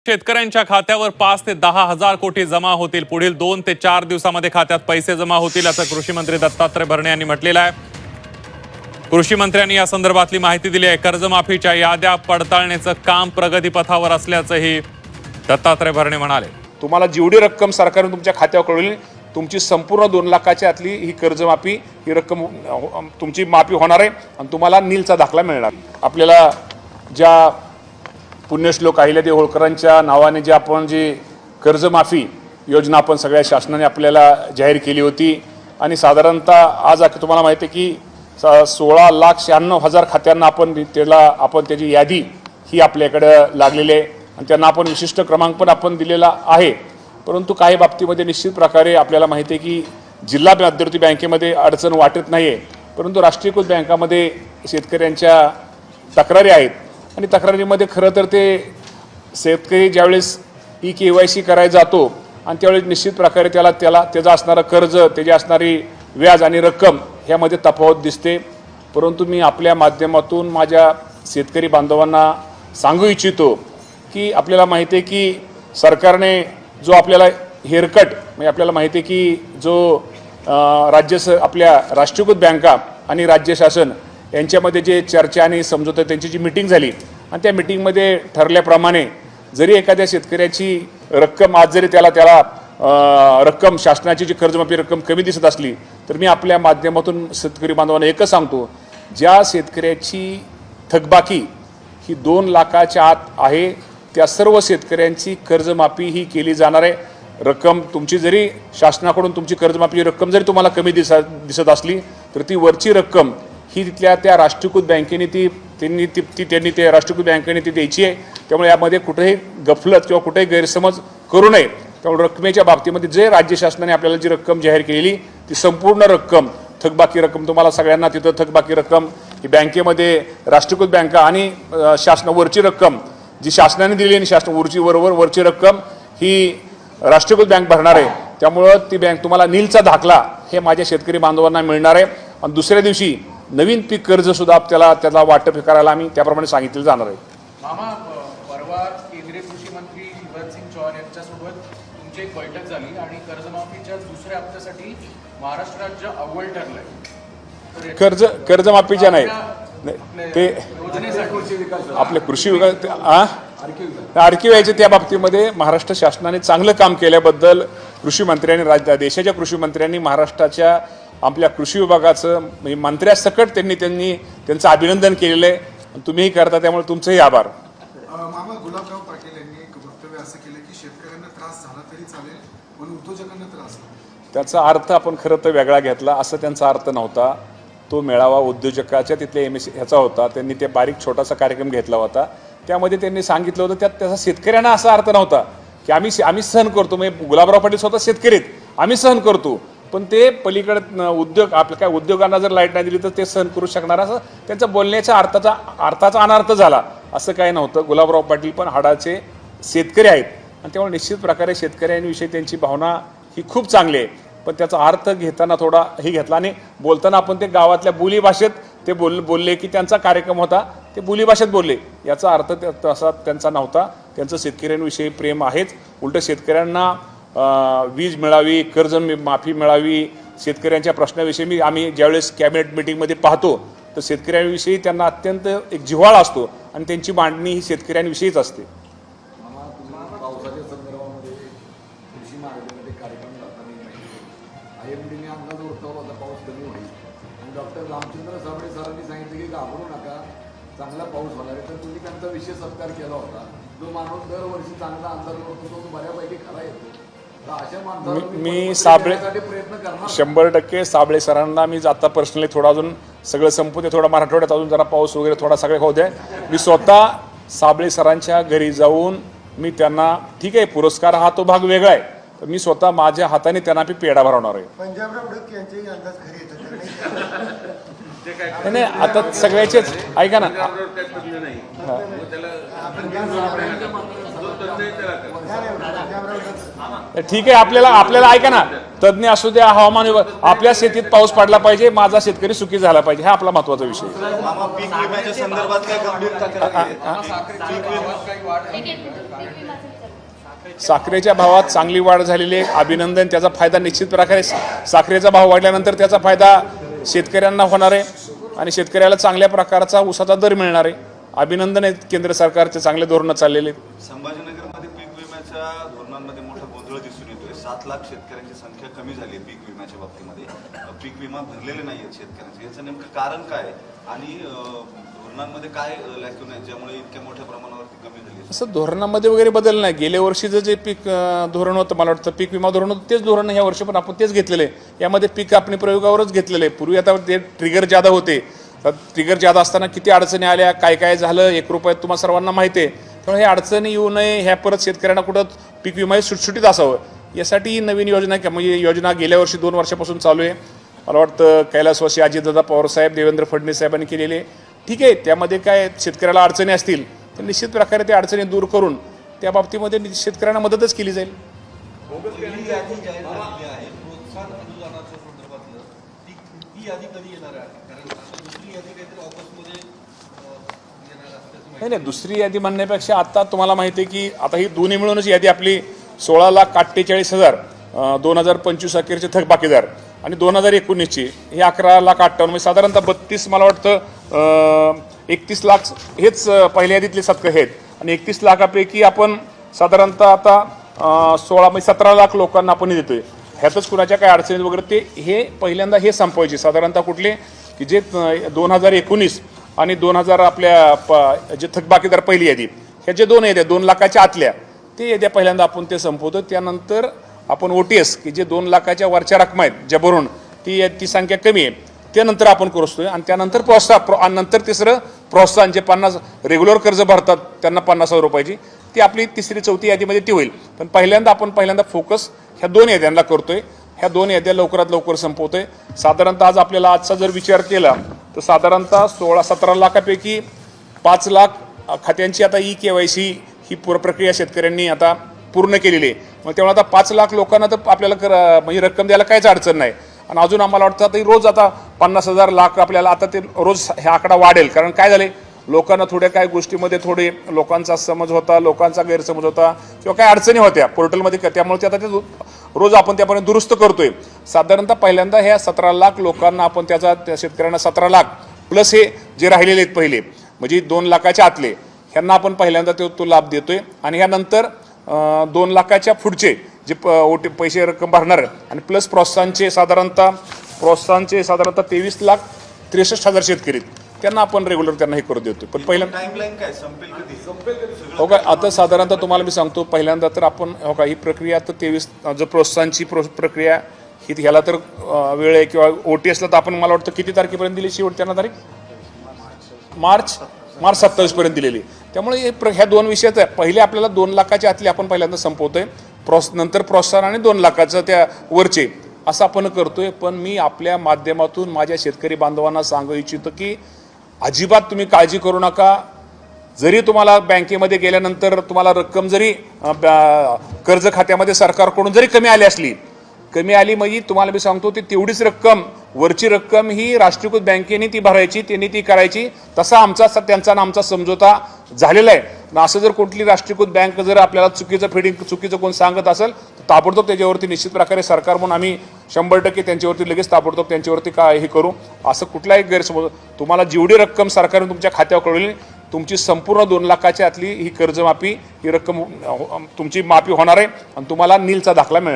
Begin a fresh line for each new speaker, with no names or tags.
शेतकऱ्यांच्या खात्यावर 5 ते 10 हजार कोटी जमा होतील। पुढील 2 ते 4 दिवसांमध्ये खात्यात पैसे जमा होतील असं कृषी मंत्री दत्तात्रय भरणे यांनी म्हटलेलं आहे। कृषी मंत्र्यांनी या संदर्भातली माहिती दिली आहे। कर्जमाफीच्या याद्या पडताळण्याचं काम प्रगतीपथावर असल्याचंही दत्तात्रय भरणे म्हणाले।
तुम्हाला जेवढी रक्कम सरकारने तुमच्या खात्यावर कळवली तुमची संपूर्ण 2 लाखाच्या आतली ही कर्जमाफी ही रक्कम तुमची माफी होणार आहे आणि तुम्हाला नीलचा दाखला मिळणार। आपल्याला ज्या पुण्यश्लोक अहिल्यादेवी होळकरांच्या नावाने जे आपण कर्जमाफी योजना आपण सगळ्या शासनाने आपल्याला जाहीर केली होती आणि साधारणतः आज तुम्हाला माहिती आहे की 16,96,000 खात्यांना आपण त्याची यादी ही आपल्याकडे लागलेली आहे आणि त्यांना आपण विशिष्ट क्रमांक पण आपण दिलेला आहे। परंतु काही बाबतीमध्ये निश्चित प्रकारे आपल्याला माहिती आहे की जिल्हा मध्यवर्ती बँकेमध्ये अडचण वाटत नाही आहे, परंतु राष्ट्रीयकृत बँकामध्ये शेतकऱ्यांच्या तक्रारी आहेत आणि तक्रारीमध्ये खरं तर ते शेतकरी ज्यावेळेस KYC करायला जातो आणि त्यावेळेस निश्चित प्रकारे त्याचं असणारं कर्ज त्याची असणारी व्याज आणि रक्कम ह्यामध्ये तफावत दिसते। परंतु मी आपल्या माध्यमातून माझ्या शेतकरी बांधवांना सांगू इच्छितो की आपल्याला माहिती आहे की सरकारने जो आपल्याला हेअरकट म्हणजे आपल्याला माहिती आहे की जो आपल्या राष्ट्रीयकृत बँका आणि राज्य शासन यांच्यामध्ये जे चर्चा आणि समझोता त्यांची जी मीटिंग झाली आणि त्या मीटिंगमध्ये ठरल्याप्रमाणे जरी एखाद्या शेतकऱ्याची रक्कम आज जरी त्याला रक्कम शासनाची जी कर्जमाफी रक्कम कमी दिसत असली तर मी आपल्या माध्यमातून शेतकरी बांधवांना एकच सांगतो, ज्या शेतकऱ्याची थकबाकी ही 2 लाखाच्या आत आहे त्या सर्व शेतकऱ्यांची कर्जमाफी ही केली जाणार आहे। रक्कम तुमची जरी शासनाकडून तुमची कर्जमाफी रक्कम जरी तुम्हाला कमी दिसत असली तर ती वरची रक्कम ही तिथल्या त्या राष्ट्रीयकृत बँकेने त्यांनी त्या राष्ट्रीयकृत बँकेने ती द्यायची आहे। त्यामुळे यामध्ये कुठेही गफलत किंवा कुठेही गैरसमज करू नये। त्यामुळे रकमेच्या बाबतीमध्ये जे राज्य शासनाने आपल्याला जी रक्कम जाहीर केलेली ती संपूर्ण रक्कम थकबाकी रक्कम तुम्हाला सगळ्यांना तिथं थकबाकी रक्कम ही बँकेमध्ये राष्ट्रीयकृत बँका आणि शासनावरची रक्कम जी शासनाने दिली आणि वरची रक्कम ही राष्ट्रीयकृत बँक भरणार आहे। त्यामुळं ती बँक तुम्हाला नीलचा दाखला हे माझ्या शेतकरी बांधवांना मिळणार आहे आणि दुसऱ्या दिवशी नवीन पीक कर्ज सुद्धा त्याला वाटप करायला आम्ही त्याप्रमाणे सांगितलं जाणार आहे।
मामा, परवा केंद्रीय कृषी मंत्री शिवराज सिंग चौहान यांच्यासोबत तुमची एक बैठक झाली आणि कर्जमाफीच्या दुसऱ्या हप्त्यासाठी महाराष्ट्र राज्य अव्वल ठरलंय।
कर्जमाफीच्या नाही ते आपले कृषी विकास आर्किव यायचे त्या बाबतीमध्ये महाराष्ट्र शासनाने चांगलं काम केल्याबद्दल कृषी मंत्र्यांनी देशाच्या कृषी मंत्र्यांनी महाराष्ट्राच्या आपल्या कृषी विभागाचं म्हणजे मंत्र्यासकट त्यांचं अभिनंदन केलेलं आहे। तुम्हीही करता त्यामुळे तुमचंही आभार।
मामा, गुलाबराव पाटील यांनी एक वक्तव्य असं केलं की शेतकऱ्यांना त्रास झाला तरी चालेल पण उद्योजकांना त्रास नाही।
त्याचा अर्थ आपण खरं तर वेगळा घेतला, असं त्यांचा अर्थ नव्हता। तो मेळावा उद्योजकाच्या तिथल्या ह्याचा होता, त्यांनी ते बारीक छोटासा कार्यक्रम घेतला होता। त्यामध्ये त्यांनी सांगितलं होतं त्याचा शेतकऱ्यांना असा अर्थ नव्हता की आम्ही सहन करतो, म्हणजे गुलाबराव पाटील स्वतः शेतकरीत आम्ही सहन करतो, पण ते पलीकडे आपल्या काय उद्योगांना जर लाईट नाही दिली तर ते सहन करू शकणार असं त्यांच्या बोलण्याच्या अर्थाचा अनर्थ झाला। असं काही नव्हतं। गुलाबराव पाटील पण हाडाचे शेतकरी आहेत आणि त्यामुळे निश्चित प्रकारे शेतकऱ्यांविषयी त्यांची भावना ही खूप चांगली आहे, पण त्याचा अर्थ घेताना थोडा हे घेतला आणि बोलताना आपण ते गावातल्या बोलीभाषेत ते बोलले की त्यांचा कार्यक्रम होता ते बोलीभाषेत बोलले, याचा अर्थ तसा त्यांचा नव्हता। त्यांचं शेतकऱ्यांविषयी प्रेम आहेच, उलट शेतकऱ्यांना वीज मिळावी, कर्ज माफी मिळावी, शेतकऱ्यांच्या प्रश्नाविषयी आम्ही ज्यावेळेस कॅबिनेट मीटिंगमध्ये पाहतो तर शेतकऱ्यांविषयी त्यांना अत्यंत एक जिव्हाळा असतो आणि त्यांची मांडणी ही शेतकऱ्यांविषयीच असते।
पावसाच्या संदर्भामध्ये कृषी महाविद्यालयामध्ये कार्यक्रम करताना IMDने अंदाज वर्तवला होता पाऊस कमी होईल आणि डॉक्टर रामचंद्र साबळे सरांनी सांगितलं की घाबरू नका, चांगला पाऊस होणार आहे। तर तुम्ही त्यांचा विशेष सत्कार केला होता। जो माणूस दरवर्षी चांगला अंदाज करतो तो बऱ्यापैकी खरा येतो।
मी साबळे 100% साबळे सरांना मी आता पर्सनली थोडा अजून सगळं संपू दे, थोडा मराठवाड्यात अजून जरा पाऊस वगैरे थोडा सगळे होऊ दे, मी स्वतः साबळे सरांच्या घरी जाऊन मी त्यांना ठीक आहे पुरस्कार हा तो भाग वेगळा आहे, तर मी स्वतः माझ्या हाताने त्यांना पेढा भरवणार आहे। नाही आता सगळ्याचेच ऐका ना, ठीक आहे आपल्याला ऐका ना, तज्ज्ञ असू द्या, हवामान विभाग, आपल्या शेतीत पाऊस पडला पाहिजे, माझा शेतकरी सुखी झाला पाहिजे, हा आपला महत्वाचा विषय आहे.
मामा, पीक विम्याच्या संदर्भात काय गंभीर तक्रार आहे?
काही वाढ
साखरेच्या भावात चांगली वाढ झालेली आहे, अभिनंदन. त्याचा फायदा निश्चित प्रकारे साखरेचा भाव वाढल्यानंतर त्याचा फायदा शेतकऱ्यांना होणार आहे आणि शेतकऱ्याला चांगल्या प्रकारचा ऊसाचा दर मिळणार आहे. अभिनंदन आहे केंद्र सरकारचे चांगले धोरणं चाललेले आहेत.
संभाजीनगरमध्ये पीक विम्याच्या धोरणांमध्ये मोठा गोंधळ दिसून येतोय. 7 लाख शेतकऱ्यांची संख्या कमी झाली आहे पीक विम्याच्या बाबतीमध्ये. पीक विमा भरलेले नाही आहेत शेतकऱ्यांचे. याचं नेमकं कारण काय आणि धोरणांमध्ये काय लॅक्यून आहे ज्यामुळे इतक्या मोठ्या प्रमाणावरती कमी झाली?
असं धोरणामध्ये वगैरे बदल नाही. गेल्या वर्षीचं जे पीक धोरण होतं, मला वाटतं पीक विमा धोरण होतं, तेच धोरण ह्या वर्षी पण आपण तेच घेतलेलं आहे. यामध्ये पीक कापणी प्रयोगावरच घेतलेलं आहे. पूर्वी आता ते ट्रिगर जादा होते. ट्रिगर जादा असताना किती अडचणी आल्या, काय काय झालं, 1 रुपयात तुम्हाला सर्वांना माहिती आहे. त्यामुळे हे अडचणी येऊ नये, ह्या परत शेतकऱ्यांना कुठं पीक विमा सुटसुटीत असावं यासाठी ही नवीन योजना म्हणजे योजना गेल्या वर्षी 2 वर्षापासून चालू आहे. मला वाटतं कैलासवासी अजितदादा पवारसाहेब, देवेंद्र फडणवीस साहेबांनी केलेले. ठीक आहे, त्यामध्ये काय शेतकऱ्याला अडचणी असतील तर निश्चित प्रकारे त्या अडचणी दूर करून त्या बाबतीमध्ये शेतकऱ्यांना मदतच केली जाईल. नाही, दुसरी यादी म्हणण्यापेक्षा आता तुम्हाला माहिती आहे की आता ही दोन्ही मिळूनच यादी आपली 16,48,000 2025 अखेरचे थकबाकीदार आणि 2019ची ही 11,58,000 म्हणजे साधारणतः 32 मला वाटतं 31 लाख हेच पहिल्या यादीतले सत्कर आहेत आणि 31 लाखापैकी आपण साधारणतः आता 17 लाख लोकांना आपण देतोय. ह्यातच कुणाच्या काय अडचणीत वगैरे ते हे पहिल्यांदा हे संपवायचे. साधारणतः कुठले की जे 2019 आणि 2000 आपल्या जे थकबाकीदार पहिली यादी ह्या जे 2 याद्या 2 लाखाच्या आतल्या ते याद्या पहिल्यांदा आपण ते संपवतो. त्यानंतर आपण OTS की जे 2 लाखाच्या वरच्या रकमा आहेत ज्या भरून ती संख्या कमी आहे त्यानंतर आपण करतोय आणि त्यानंतर प्रोत्साहन नंतर तिसरं प्रोत्साहन जे 50 रेग्युलर कर्ज भरतात त्यांना 50,000 रुपयाची ती आपली 3री 4थी यादीमध्ये ती होईल. पण पहिल्यांदा फोकस ह्या 2 याद्यांना करतोय. ह्या 2 याद्या लवकरात लवकर संपवतोय. साधारणतः आज आपल्याला आजचा जर विचार केला तर साधारणतः 16-17 लाखापैकी 5 लाख खात्यांची आता KYC ही प्रक्रिया शेतकऱ्यांनी आता पूर्ण केलेली आहे. मग त्यामुळे आता 5 लाख लोकांना तर आपल्याला म्हणजे रक्कम द्यायला काहीच अडचण नाही. आणि अजून आम्हाला वाटतं आता रोज आता 50,000 लाख आपल्याला आता ते रोज हा आकडा वाढेल. कारण काय झाले लोकांना थोड्या काय गोष्टीमध्ये थोडे लोकांचा समज होता, लोकांचा गैरसमज होता किंवा काय अडचणी होत्या पोर्टलमध्ये, त्यामुळे ते आता ते रोज आपण त्यापर्यंत दुरुस्त करतोय. साधारणतः पहिल्यांदा ह्या 17 लाख लोकांना आपण त्या शेतकऱ्यांना 17 लाख प्लस हे जे राहिलेले आहेत पहिले म्हणजे 2 लाखाच्या आतले ह्यांना आपण पहिल्यांदा तो लाभ देतोय. आणि ह्यानंतर 2 लाखाच्या पुढचे जे पैसे रक्कम भरणार आणि प्लस प्रोत्साहनचे साधारणतः 23,63,000 शेतकरी त्यांना आपण रेग्युलर त्यांना हे करू देतो. पण पहिल्यांदा
टाइमलाईन काय संपेल कधी?
हो का आता साधारणतः तुम्हाला मी सांगतो पहिल्यांदा तर आपण हो का ही प्रक्रिया तर 23 जर प्रोत्साहनची प्रक्रिया ही ह्याला तर वेळ आहे किंवा OTSला तर आपण मला वाटतं किती तारखेपर्यंत दिली शेवट त्यांना तारीख मार्च 27 दिलेली. त्यामुळे ह्या 2 विषयात पहिले आपल्याला 2 लाखाच्या आतले आपण पहिल्यांदा संपवतोय. नंतर प्रोत्साहन आणि 2 लाखाचं त्या वरचे असं आपण करतोय. पण मी आपल्या माध्यमातून माझ्या शेतकरी बांधवांना सांगू इच्छितो की अजिबात तुम्ही काळजी करू नका. जरी तुम्हाला बँकेमध्ये गेल्यानंतर तुम्हाला रक्कम जरी कर्ज खात्यामध्ये सरकारकडून जरी कमी आली म्हणजे तुम्हाला मी सांगतो ती तेवढीच रक्कम वरची रक्कम ही राष्ट्रीयकृत बँकेने ती भरायची, त्यांनी ती करायची. तसा त्यांचा ना आमचा समझोता झालेला आहे. असं जर कुठली राष्ट्रीयकृत बँक जर आपल्याला चुकीचं कोण सांगत असेल तर ताबडतोब त्याच्यावरती निश्चित प्रकारे सरकार म्हणून आम्ही 100% त्यांच्यावरती लगेच ताबडतोब त्यांच्यावरती काय हे करू. असं कुठलाही गैरसमज तुम्हाला जेवढी रक्कम सरकारने तुमच्या खात्यावर कळवली तुमची संपूर्ण 2 लाखाच्या आतली ही कर्जमाफी ही रक्कम तुमची माफी होणार आहे आणि तुम्हाला नीलचा दाखला मिळणार.